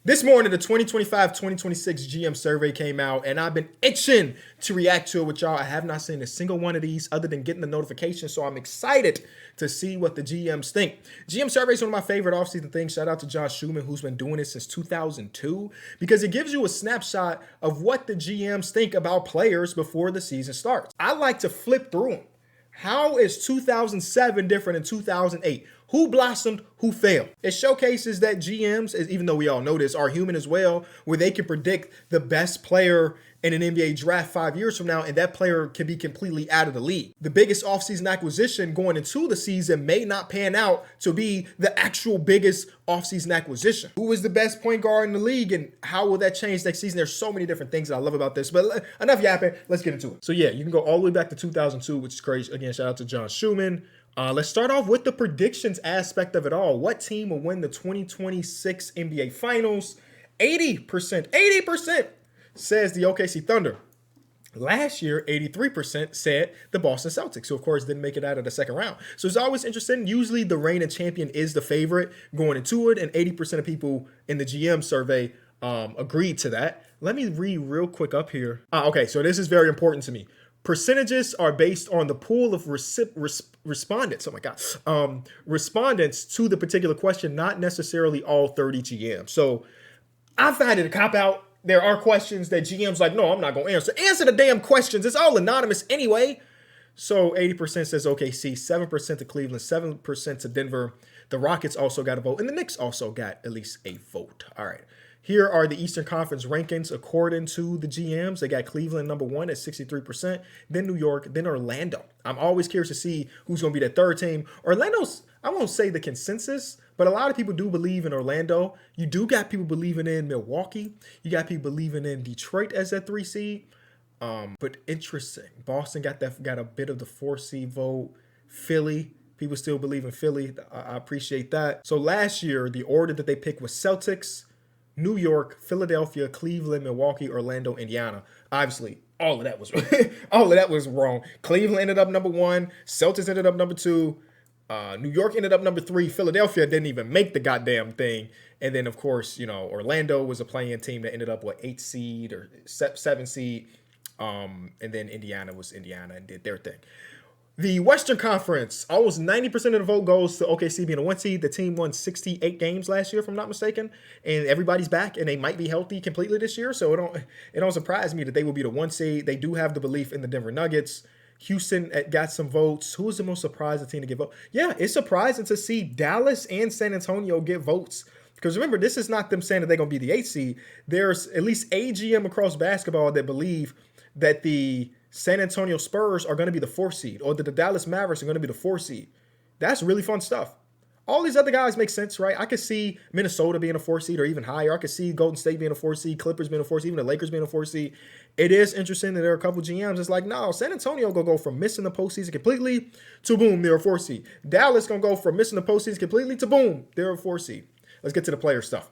This morning, the 2025-2026 GM survey came out, and I've been itching to react to it with y'all. I have not seen a single one of these other than getting the notification, so I'm excited to see what the GMs think. GM survey is one of my favorite offseason things. Shout out to Josh Schumann, who's been doing it since 2002, because it gives you a snapshot of what the GMs think about players before the season starts. I like to flip through them. How is 2007 different than 2008? Who blossomed, who failed? It showcases that GMs, even though we all know this, are human as well, where they can predict the best player in an NBA draft 5 years from now, and that player can be completely out of the league. The biggest offseason acquisition going into the season may not pan out to be the actual biggest offseason acquisition. Who is the best point guard in the league, and how will that change next season? There's so many different things that I love about this, but enough yapping. Let's get into it. So yeah, you can go all the way back to 2002, which is crazy. Again, shout out to John Schumann. Let's start off with the predictions aspect of it all. What team will win the 2026 NBA Finals? 80% says the OKC Thunder. Last year, 83% said the Boston Celtics, who of course didn't make it out of the second round. So it's always interesting. Usually the reigning champion is the favorite going into it, and 80% of people in the GM survey agreed to that. Let me read real quick up here. Okay, so this is very important to me. Percentages are based on the pool of respondents. Oh my God. Respondents to the particular question, not necessarily all 30 GMs. So I find it a cop out. There are questions that GM's like, no, I'm not going to answer. Answer the damn questions. It's all anonymous anyway. So 80% says OKC, 7% to Cleveland, 7% to Denver. The Rockets also got a vote, and the Knicks also got at least a vote. All right. Here are the Eastern Conference rankings according to the GMs. They got Cleveland number 1 at 63%, then New York, then Orlando. I'm always curious to see who's going to be that third team. Orlando's, I won't say the consensus, but a lot of people do believe in Orlando. You do got people believing in Milwaukee. You got people believing in Detroit as that 3 seed. But interesting. Boston got a bit of the 4 seed vote. Philly, people still believe in Philly. I appreciate that. So last year, the order that they picked was Celtics, New York, Philadelphia, Cleveland, Milwaukee, Orlando, Indiana. Obviously, all of that was wrong. Cleveland ended up number 1. Celtics ended up number 2. New York ended up number 3. Philadelphia didn't even make the goddamn thing. And then, of course, Orlando was a play-in team that ended up 8 seed or 7 seed. And then Indiana was Indiana and did their thing. The Western Conference, almost 90% of the vote goes to OKC being a 1 seed. The team won 68 games last year, if I'm not mistaken, and everybody's back, and they might be healthy completely this year. So it don't surprise me that they will be the 1 seed. They do have the belief in the Denver Nuggets. Houston got some votes. Who was the most surprised team to get votes? Yeah, it's surprising to see Dallas and San Antonio get votes. Because remember, this is not them saying that they're going to be the 8 seed. There's at least a GM across basketball that believe that the San Antonio Spurs are going to be the 4 seed, or that the Dallas Mavericks are going to be the 4 seed. That's really fun stuff. All these other guys make sense, right? I could see Minnesota being a 4 seed or even higher. I could see Golden State being a 4 seed, Clippers being a 4 seed, even the Lakers being a 4 seed. It is interesting that there are a couple GMs. It's like, no, San Antonio going to go from missing the postseason completely to boom, they're a 4 seed. Dallas going to go from missing the postseason completely to boom, they're a 4 seed. Let's get to the player stuff.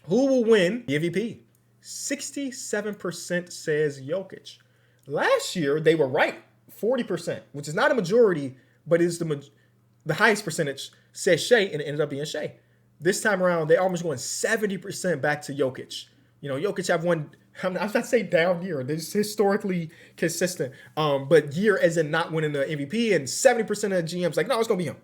Who will win the MVP? 67% says Jokic. Last year, they were right, 40%, which is not a majority, but is the highest percentage, says Shea, and it ended up being Shea. This time around, they almost going 70% back to Jokic. Jokic have one, I'm not saying down year, they're just historically consistent, but year as in not winning the MVP, and 70% of the GMs like, no, it's going to be him.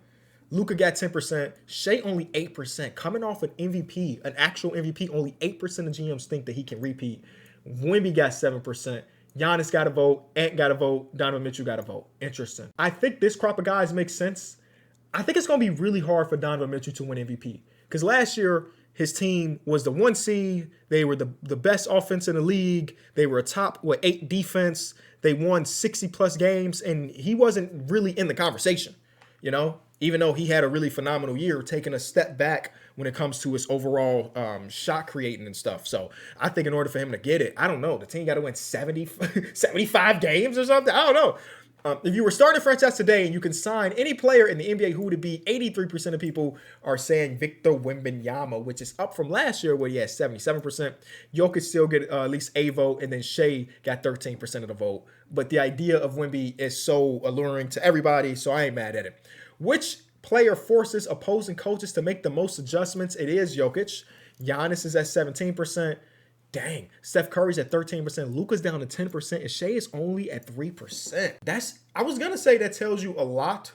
Luka got 10%, Shea only 8%. Coming off an MVP, an actual MVP, only 8% of GMs think that he can repeat. Wemby got 7%. Giannis got a vote, Ant got a vote, Donovan Mitchell got a vote. Interesting. I think this crop of guys makes sense. I think it's going to be really hard for Donovan Mitchell to win MVP. Because last year, his team was the 1 seed. They were the best offense in the league. They were a top, 8 defense. They won 60-plus games, and he wasn't really in the conversation, even though he had a really phenomenal year, taking a step back when it comes to his overall shot creating and stuff. So I think in order for him to get it, I don't know, the team got to win 75 games or something. I don't know. If you were starting a franchise today and you can sign any player in the NBA, who would it be? 83% of people are saying Victor Wembanyama, which is up from last year where he had 77%. Jokic still get at least a vote, and then Shea got 13% of the vote. But the idea of Wemby is so alluring to everybody, so I ain't mad at it. Which player forces opposing coaches to make the most adjustments? It is Jokic. Giannis is at 17%. Dang, Steph Curry's at 13%. Luka's down to 10%, and Shea is only at 3%. I was gonna say that tells you a lot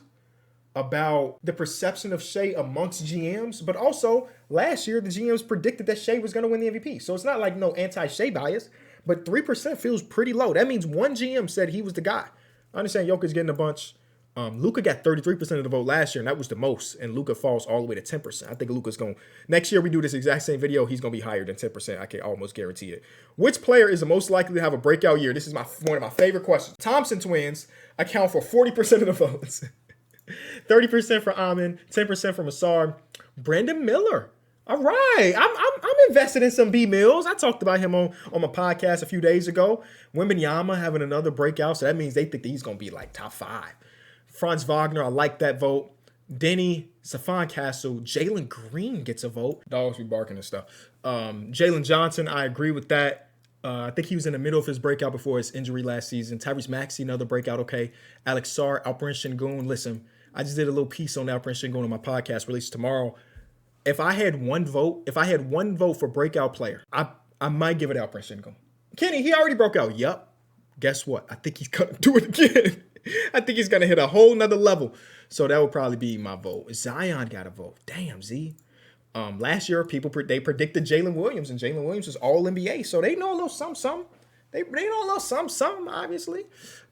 about the perception of Shea amongst GMs, but also last year the GMs predicted that Shea was gonna win the MVP. So it's not like no anti-Shea bias, but 3% feels pretty low. That means one GM said he was the guy. I understand Jokic's getting a bunch. Luka got 33% of the vote last year, and that was the most. And Luka falls all the way to 10%. I think Luka's going next year. We do this exact same video. He's going to be higher than 10%. I can almost guarantee it. Which player is the most likely to have a breakout year? This is one of my favorite questions. Thompson twins account for 40% of the votes. 30% for Amin, 10% for Massar. Brandon Miller. All right, I'm invested in some B Mills. I talked about him on my podcast a few days ago. Wembanyama having another breakout, so that means they think that he's going to be like top 5. Franz Wagner, I like that vote. Denny, Stephon Castle, Jalen Green gets a vote. Dogs be barking and stuff. Jalen Johnson, I agree with that. I think he was in the middle of his breakout before his injury last season. Tyrese Maxey, another breakout, okay. Alex Sarr, Alperen Sengun. Listen, I just did a little piece on Alperen Sengun on my podcast released tomorrow. If I had one vote for breakout player, I might give it Alperen Sengun. Kenny, he already broke out. Yup. Guess what? I think he's going to do it again. I think he's going to hit a whole nother level. So that would probably be my vote. Zion got a vote. Damn, Z. Last year, they predicted Jalen Williams, and Jalen Williams is all NBA. So they know a little something. They know a little something, obviously.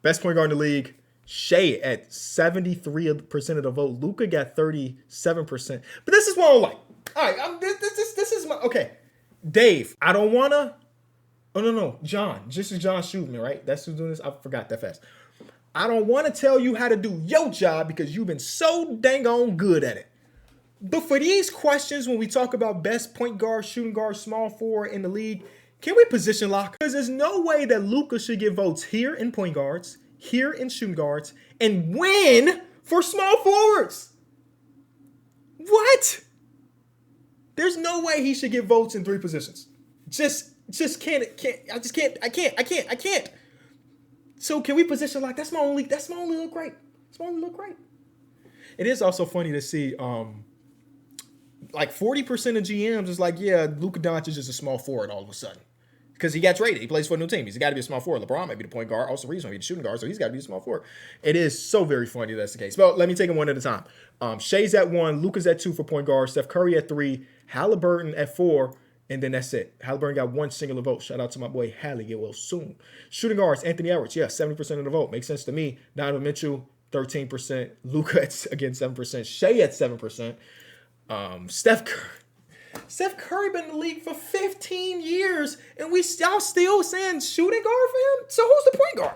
Best point guard in the league, Shea at 73% of the vote. Luka got 37%. But this is what I don't like. All right, this is my, okay. Dave, I don't want to, oh, no, John. This is John Schubman, right? That's who's doing this. I forgot that fast. I don't want to tell you how to do your job because you've been so dang on good at it. But for these questions, when we talk about best point guard, shooting guard, small forward in the league, can we position lock? Because there's no way that Luka should get votes here in point guards, here in shooting guards, and win for small forwards. What? There's no way he should get votes in 3 positions. I can't. So can we position like that's my only little great. That's my only little great. It is also funny to see like 40% of GMs is like, yeah, Luka Doncic is a small forward all of a sudden. Because he got traded. He plays for a new team. He's got to be a small forward. LeBron might be the point guard. Also, Reeves might be the shooting guard, so he's got to be a small forward. It is so very funny that's the case. But let me take them one at a time. Shea's at 1. Luka's at 2 for point guard. Steph Curry at 3. Halliburton at 4. And then that's it. Halliburton got 1 singular vote. Shout out to my boy Hallie. Get well soon. Shooting guards, Anthony Edwards. Yeah, 70% of the vote. Makes sense to me. Donovan Mitchell, 13%. Luka, again, 7%. Shea at 7%. Steph Curry been in the league for 15 years, and y'all still saying shooting guard for him? So who's the point guard?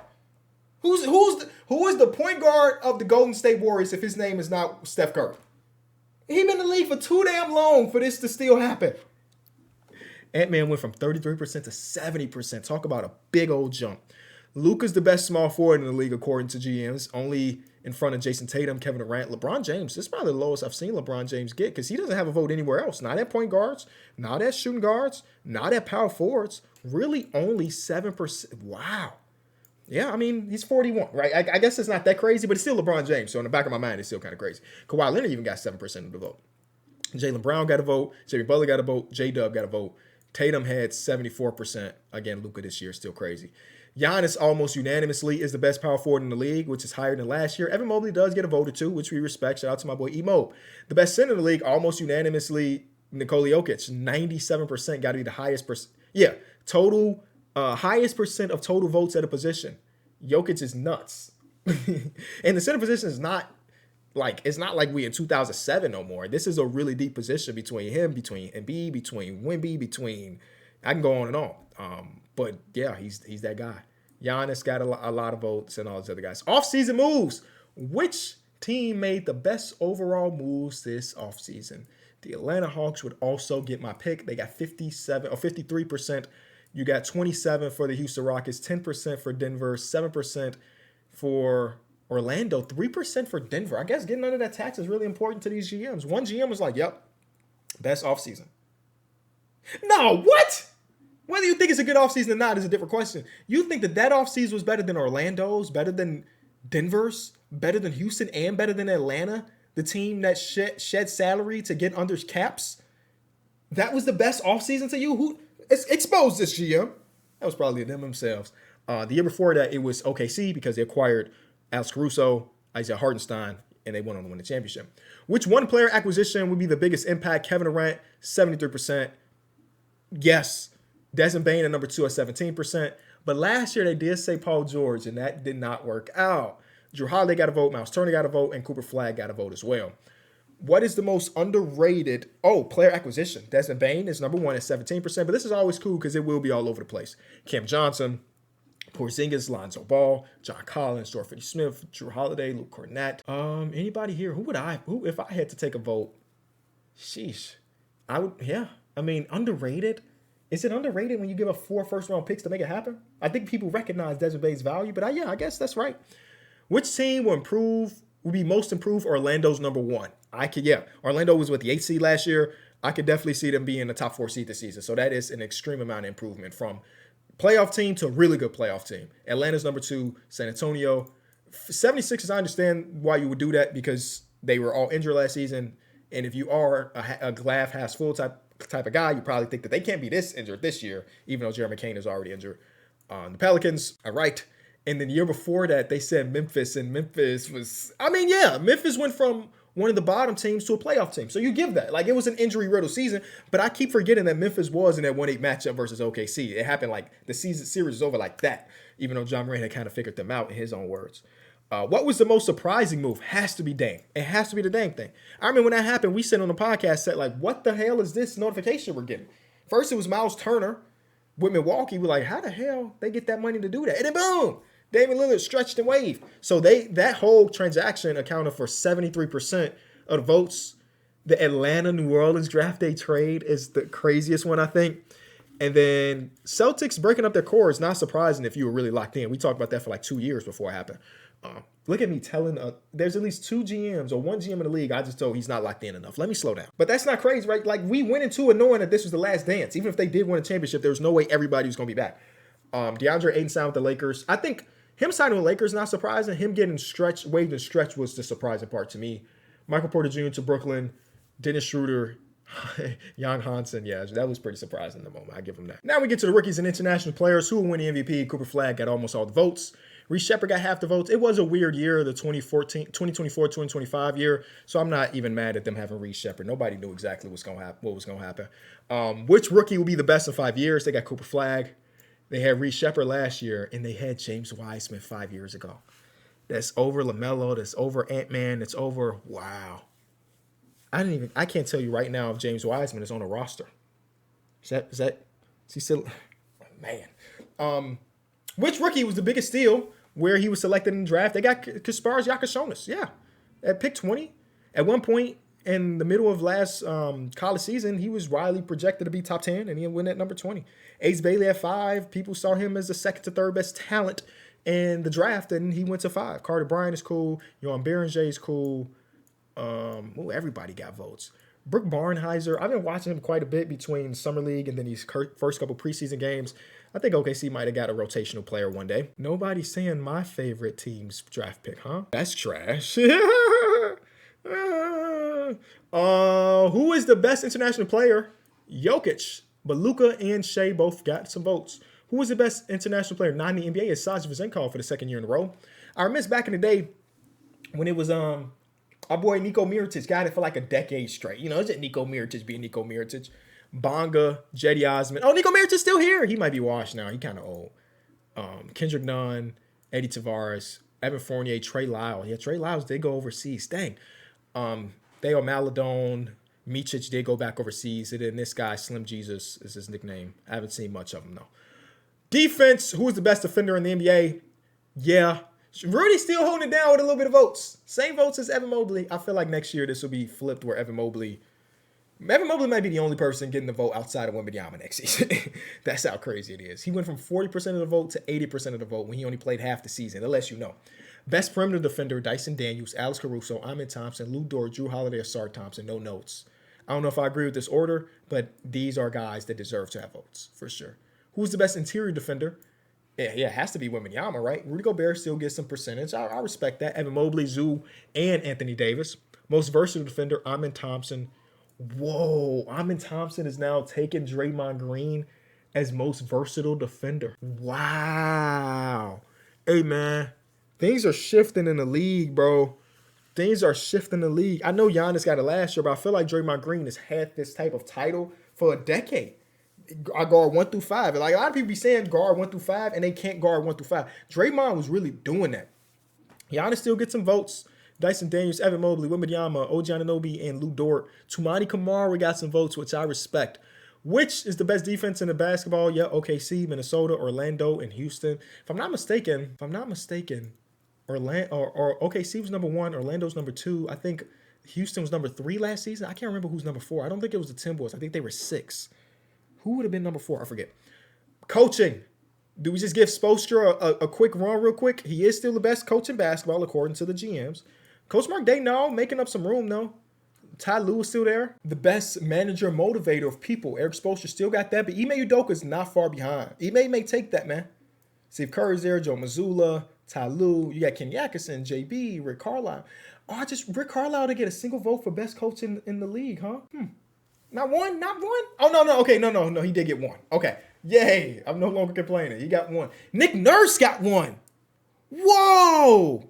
Who is the point guard of the Golden State Warriors if his name is not Steph Curry? He been in the league for too damn long for this to still happen. Ant-Man went from 33% to 70%. Talk about a big old jump. Luka's the best small forward in the league, according to GMs. Only in front of Jason Tatum, Kevin Durant, LeBron James. This is probably the lowest I've seen LeBron James get because he doesn't have a vote anywhere else. Not at point guards, not at shooting guards, not at power forwards. Really only 7%. Wow. Yeah, I mean, he's 41, right? I guess it's not that crazy, but it's still LeBron James. So in the back of my mind, it's still kind of crazy. Kawhi Leonard even got 7% of the vote. Jaylen Brown got a vote. Jimmy Butler got a vote. J-Dub got a vote. Tatum had 74%. Again, Luka this year is still crazy. Giannis almost unanimously is the best power forward in the league, which is higher than last year. Evan Mobley does get a vote or two, which we respect. Shout out to my boy E-Mob. The best center in the league, almost unanimously, Nikola Jokic. 97% got to be the highest percent. Yeah, total, highest percent of total votes at a position. Jokic is nuts. And the center position is not like, it's not like we in 2007 no more. This is a really deep position between him, between Embiid, between Wemby, between, I can go on and on. But yeah, he's that guy. Giannis got a lot of votes and all those other guys. Offseason moves. Which team made the best overall moves this offseason? The Atlanta Hawks would also get my pick. They got 57 or 53%. You got 27 for the Houston Rockets, 10% for Denver, 7% for Orlando, 3% for Denver. I guess getting under that tax is really important to these GMs. One GM was like, yep, best offseason. No, what? Whether you think it's a good offseason or not is a different question. You think that offseason was better than Orlando's, better than Denver's, better than Houston, and better than Atlanta, the team that shed salary to get under caps? That was the best offseason to you? Who exposed this GM? That was probably them themselves. The year before that, it was OKC because they acquired Alex Caruso, Isaiah Hartenstein, and they went on to win the championship. Which one player acquisition would be the biggest impact? Kevin Durant, 73%. Yes. Desmond Bane at number 2 at 17%. But last year they did say Paul George, and that did not work out. Drew Holiday got a vote, Miles Turner got a vote, and Cooper Flagg got a vote as well. What is the most underrated? Player acquisition. Desmond Bane is number 1 at 17%, but this is always cool because it will be all over the place. Cam Johnson, Porzingis, Lonzo Ball, John Collins, Jordan Finney-Smith, Drew Holiday, Luke Cornett. Anybody here? Who if I had to take a vote? Sheesh. Underrated. Is it underrated when you give up 4 first-round picks to make it happen? I think people recognize Desmond Bane's value, but I guess that's right. Which team will be most improved? Orlando's number 1. Orlando was with the 8th seed last year. I could definitely see them being the top 4 seed this season. So that is an extreme amount of improvement from playoff team to a really good playoff team. Atlanta's number 2, San Antonio. 76ers, I understand why you would do that because they were all injured last season. And if you are a glass half full type of guy, you probably think that they can't be this injured this year, even though Jeremy Kane is already injured. The Pelicans are right. And then the year before that, they said Memphis, and Memphis went from one of the bottom teams to a playoff team. So you give that. Like, it was an injury-riddled season, but I keep forgetting that Memphis was in that 1-8 matchup versus OKC. It happened like the series is over like that, even though John Moran had kind of figured them out in his own words. What was the most surprising move? Has to be Dame. It has to be the Dame thing. I remember when that happened, we said on the podcast, said like, what the hell is this notification we're getting? First, it was Miles Turner with Milwaukee. We're like, how the hell they get that money to do that? And then boom, Damian Lillard stretched and waved. So that whole transaction accounted for 73% of the votes. The Atlanta-New Orleans draft day trade is the craziest one, I think. And then Celtics breaking up their core is not surprising if you were really locked in. We talked about that for like 2 years before it happened. Look at me telling, there's at least 2 GMs or 1 GM in the league I just told he's not locked in enough. Let me slow down. But that's not crazy, right? Like, we went into it knowing that this was the last dance. Even if they did win a championship, there was no way everybody was going to be back. DeAndre Ayton signed with the Lakers. I think him signing with the Lakers not surprising. Him getting waived and stretched was the surprising part to me. Michael Porter Jr. to Brooklyn. Dennis Schroeder. Jan Hansen, yeah, that was pretty surprising in the moment. I give him that. Now we get to the rookies and international players who will win the MVP. Cooper Flagg got almost all the votes. Reece Shepard got half the votes. It was a weird year, the 2024-2025 year, so I'm not even mad at them having Reece Shepard. Nobody knew exactly what was going to happen. Which rookie will be the best in 5 years? They got Cooper Flagg. They had Reece Shepard last year, and they had James Wiseman 5 years ago. That's over LaMelo. That's over Ant-Man. That's over, wow. I can't tell you right now if James Wiseman is on a roster. Is he still, man. Which rookie was the biggest steal where he was selected in the draft? They got Kasparas Yakashonis, yeah, at pick 20. At one point in the middle of last college season, he was widely projected to be top 10, and he went at number 20. Ace Bailey at 5. People saw him as the second to third best talent in the draft, and he went to 5. Carter Bryant is cool. Johan Berenger is cool. Everybody got votes. Brooke Barnhizer, I've been watching him quite a bit between Summer League and then these first couple preseason games. I think OKC might have got a rotational player one day. Nobody's saying my favorite team's draft pick, huh? That's trash. Who is the best international player? Jokic. But Luka and Shea both got some votes. Who was the best international player not in the NBA? It's Sasha Vezenkov for the second year in a row. I remember back in the day when it was our boy Nico Mirotic got it for like a decade straight. You know, is it Nico Mirotic being Nico Mirotic? Bonga, Jetty Osman. Oh, Nico Mirotic's still here. He might be washed now. He kind of old. Kendrick Nunn, Eddie Tavares, Evan Fournier, Trey Lyles. Yeah, Trey Lyles did go overseas. Dang. Theo Maladone, Micic did go back overseas. And then this guy, Slim Jesus, is his nickname. I haven't seen much of him, though. Defense, who is the best defender in the NBA? Yeah. Rudy's still holding it down with a little bit of votes. Same votes as Evan Mobley. I feel like next year this will be flipped where Evan Mobley might be the only person getting the vote outside of Wembanyama next season. That's how crazy it is. He went from 40% of the vote to 80% of the vote when he only played half the season. That lets you know. Best perimeter defender, Dyson Daniels, Alex Caruso, Amin Thompson, Lou Dort, Drew Holiday, Asar Thompson. No notes. I don't know if I agree with this order, but these are guys that deserve to have votes for sure. Who's the best interior defender? Yeah, it has to be Wembanyama, right? Rudy Gobert still gets some percentage. I respect that. Evan Mobley, Zoo, and Anthony Davis. Most versatile defender, Amin Thompson Whoa, Amin Thompson is now taking Draymond Green as most versatile defender. Wow. Hey, man, things are shifting in the league, bro. Things are shifting in the league. I know Giannis got it last year, but I feel like Draymond Green has had this type of title for a decade. I guard 1 through 5. And like a lot of people be saying guard 1 through 5, and they can't guard 1 through 5. Draymond was really doing that. Giannis still gets some votes. Dyson Daniels, Evan Mobley, Wembanyama, OG Anunoby, and Lou Dort. Tumani Kamara got some votes, which I respect. Which is the best defense in the basketball? Yeah, OKC, Minnesota, Orlando, and Houston. If I'm not mistaken, Orlando or OKC was number 1, Orlando's number 2. I think Houston was number 3 last season. I can't remember who's number 4. I don't think it was the Timberwolves. I think they were 6. Who would have been number 4? I forget. Coaching. Do we just give Spoelstra a quick run real quick? He is still the best coach in basketball, according to the GMs. Coach Mark Daigneault making up some room, though. Ty Lue is still there. The best manager motivator of people. Eric Spoelstra still got that, but Ime Udoka is not far behind. Ime may take that, man. Steve Curry's there, Joe Mazzulla, Ty Lue. You got Kenny Atkinson, JB, Rick Carlisle. Oh, Rick Carlisle to get a single vote for best coach in the league, huh? Not one? Not one? Oh, no. Okay, no. He did get one. Okay. Yay. I'm no longer complaining. He got one. Nick Nurse got one. Whoa.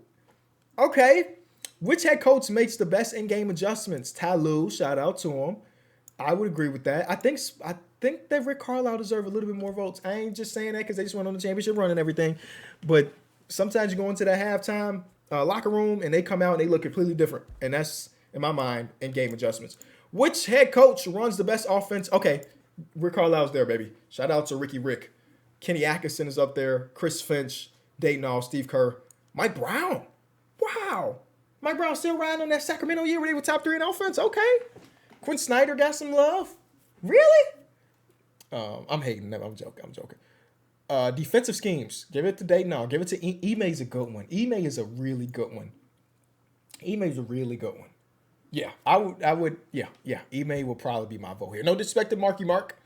Okay. Which head coach makes the best in-game adjustments? Ty Lue, shout out to him. I would agree with that. I think that Rick Carlisle deserves a little bit more votes. I ain't just saying that because they just went on the championship run and everything. But sometimes you go into that halftime locker room and they come out and they look completely different. And that's, in my mind, in-game adjustments. Which head coach runs the best offense? Okay, Rick Carlisle's there, baby. Shout out to Ricky Rick. Kenny Atkinson is up there. Chris Finch, Daigneault, Steve Kerr. Mike Brown. Wow. Mike Brown still riding on that Sacramento year where they were top 3 in offense. Okay. Quinn Snyder got some love. Really? I'm hating them. I'm joking. Defensive schemes. Give it to Daigneault. Give it to Ime is a good one. Ime is a really good one. Yeah, I would. Yeah. Ime will probably be my vote here. No disrespect to Marky Mark,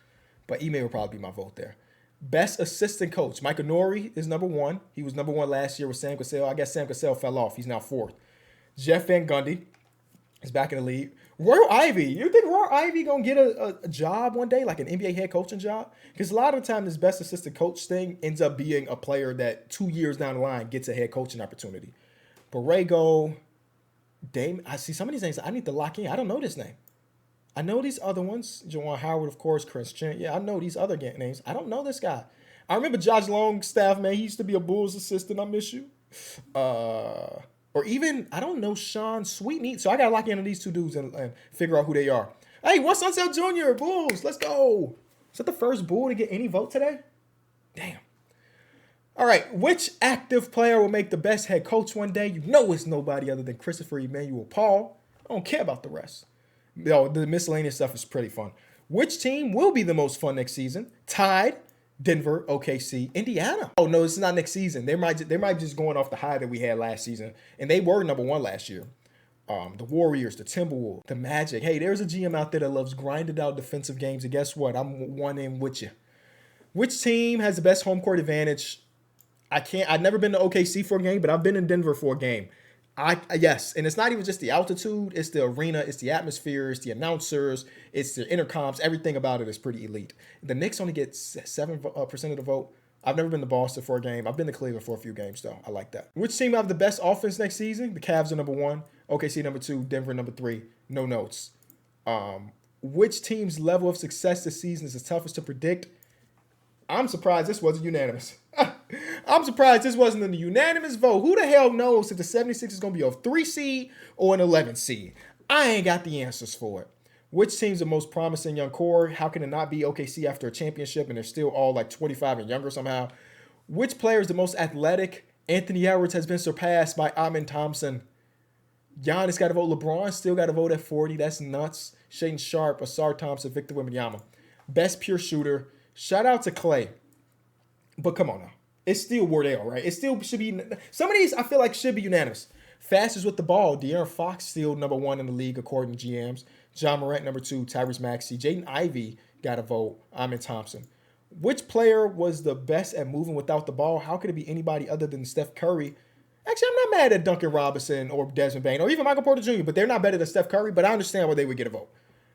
but Ime will probably be my vote there. Best assistant coach. Mike Nori is number 1. He was number 1 last year with Sam Cassell. I guess Sam Cassell fell off. He's now 4th. Jeff Van Gundy is back in the league. Royal Ivy. You think Royal Ivy going to get a job one day, like an NBA head coaching job? Because a lot of the time this best assistant coach thing ends up being a player that 2 years down the line gets a head coaching opportunity. Borrego, Dame. I see some of these names. I need to lock in. I don't know this name. I know these other ones. Jawan Howard, of course. Chris Chen. Yeah, I know these other names. I don't know this guy. I remember Josh Longstaff, man. He used to be a Bulls assistant. I miss you. Or even, I don't know, Sean Sweetney. So I got to lock in on these 2 dudes and figure out who they are. Hey, what's Unseld Jr.? Bulls. Let's go. Is that the first Bull to get any vote today? Damn. All right. Which active player will make the best head coach one day? You know it's nobody other than Christopher Emmanuel Paul. I don't care about the rest. Yo, the miscellaneous stuff is pretty fun. Which team will be the most fun next season? Tied. Denver, OKC, Indiana. Oh no, this is not next season. They might just going off the high that we had last season, and they were number 1 last year. The Warriors, the Timberwolves, the Magic. Hey, there's a GM out there that loves grinded out defensive games, and guess what? I'm one in with you. Which team has the best home court advantage? I've never been to OKC for a game, but I've been in Denver for a game. Yes, and it's not even just the altitude, it's the arena, it's the atmosphere, it's the announcers, it's the intercoms, everything about it is pretty elite. The Knicks only get 7% of the vote. I've never been to Boston for a game. I've been to Cleveland for a few games, though. I like that. Which team have the best offense next season? The Cavs are number 1, OKC number 2, Denver number 3. No notes. Which team's level of success this season is the toughest to predict? I'm surprised this wasn't unanimous. I'm surprised this wasn't a unanimous vote. Who the hell knows if the 76 is going to be a 3 seed or an 11 seed? I ain't got the answers for it. Which team's the most promising young core? How can it not be OKC after a championship and they're still all like 25 and younger somehow? Which player is the most athletic? Anthony Edwards has been surpassed by Amin Thompson. Giannis got to vote. LeBron still got to vote at 40. That's nuts. Shaden Sharp, Asar Thompson, Victor Wembanyama. Best pure shooter. Shout out to Clay. But come on now. It's still Wardell, right? It still should be. Some of these I feel like should be unanimous. Fastest with the ball. De'Aaron Fox still number 1 in the league according to GMs. John Morant number 2. Tyrese Maxey. Jaden Ivey got a vote. Amin Thompson. Which player was the best at moving without the ball? How could it be anybody other than Steph Curry? Actually, I'm not mad at Duncan Robinson or Desmond Bain or even Michael Porter Jr., but they're not better than Steph Curry, but I understand why they would get a vote.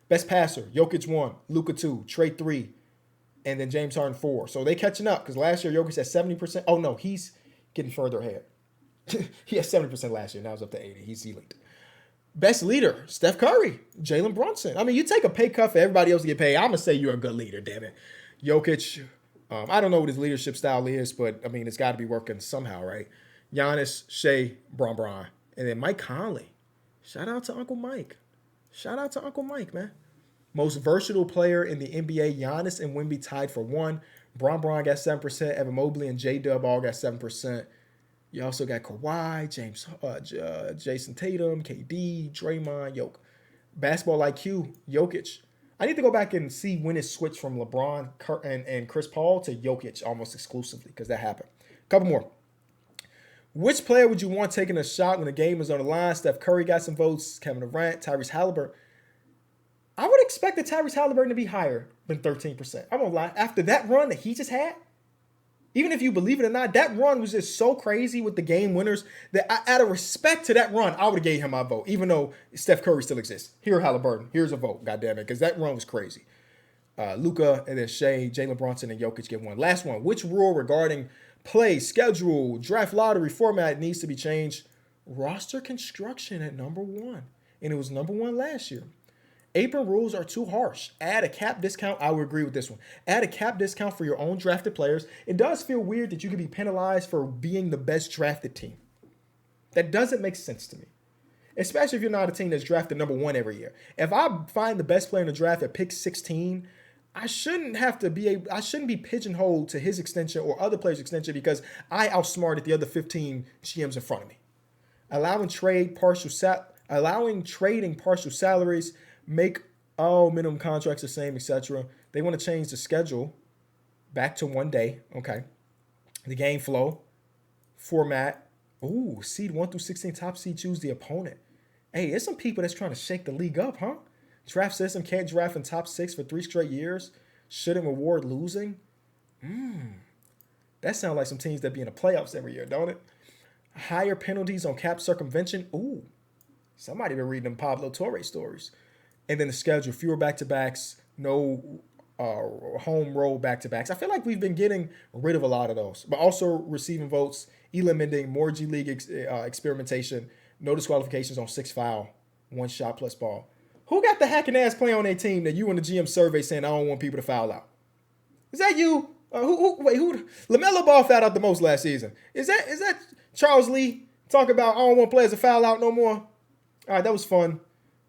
Best passer, Jokic 1, Luka 2, Trey 3, and then James Harden 4. So they catching up because last year Jokic had 70%. Oh no, he's getting further ahead. He had 70% last year. Now it's up to 80. He's elite. Best leader, Steph Curry, Jalen Brunson. I mean, you take a pay cut for everybody else to get paid. I'm gonna say you're a good leader, damn it. Jokic, I don't know what his leadership style is, but I mean, it's got to be working somehow, right? Giannis, Shea, Bron, and then Mike Conley. Shout out to Uncle Mike. Shout out to Uncle Mike, man. Most versatile player in the NBA, Giannis and Wemby tied for 1. Bron got 7%. Evan Mobley and J-Dub all got 7%. You also got Kawhi, Jason Tatum, KD, Draymond, Yoke. Basketball IQ, Jokic. I need to go back and see when it switched from LeBron and Chris Paul to Jokic almost exclusively because that happened. Couple more. Which player would you want taking a shot when the game is on the line? Steph Curry got some votes. Kevin Durant, Tyrese Halliburton. I would expect the Tyrese Halliburton to be higher than 13%. I won't lie. After that run that he just had, even if you believe it or not, that run was just so crazy with the game winners that out of respect to that run, I would have gave him my vote, even though Steph Curry still exists. Here, Halliburton. Here's a vote, goddammit, because that run was crazy. Luka, and then Shea, Jalen Brunson, and Jokic get 1. Last one. Which rule regarding play, schedule, draft lottery format needs to be changed? Roster construction at number 1. And it was number 1 last year. Apron rules are too harsh. Add a cap discount. I would agree with this one. Add a cap discount for your own drafted players. It does feel weird that you could be penalized for being the best drafted team. That doesn't make sense to me. Especially if you're not a team that's drafted number 1 every year. If I find the best player in the draft at pick 16, I shouldn't be pigeonholed to his extension or other players' extension because I outsmarted the other 15 GMs in front of me. Allowing trading partial salaries, make all minimum contracts the same, etc. They want to change the schedule back to 1 day. Okay. The game flow, format. Ooh, seed 1 through 16, top seed choose the opponent. Hey, there's some people that's trying to shake the league up, huh? Draft system can't draft in top 6 for 3 straight years. Shouldn't reward losing. That sounds like some teams that be in the playoffs every year, don't it? Higher penalties on cap circumvention. Ooh, somebody been reading them Pablo Torre stories. And then the schedule, fewer back-to-backs, no home road back-to-backs. I feel like we've been getting rid of a lot of those. But also receiving votes, eliminating more G League experimentation, no disqualifications on 6 foul, 1 shot plus ball. Who got the hacking ass play on their team that you in the GM survey saying I don't want people to foul out? Is that you? Who? LaMelo Ball fouled out the most last season. Is that Charles Lee talking about I don't want players to foul out no more? All right, that was fun.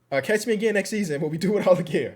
Catch me again next season when we do it all again.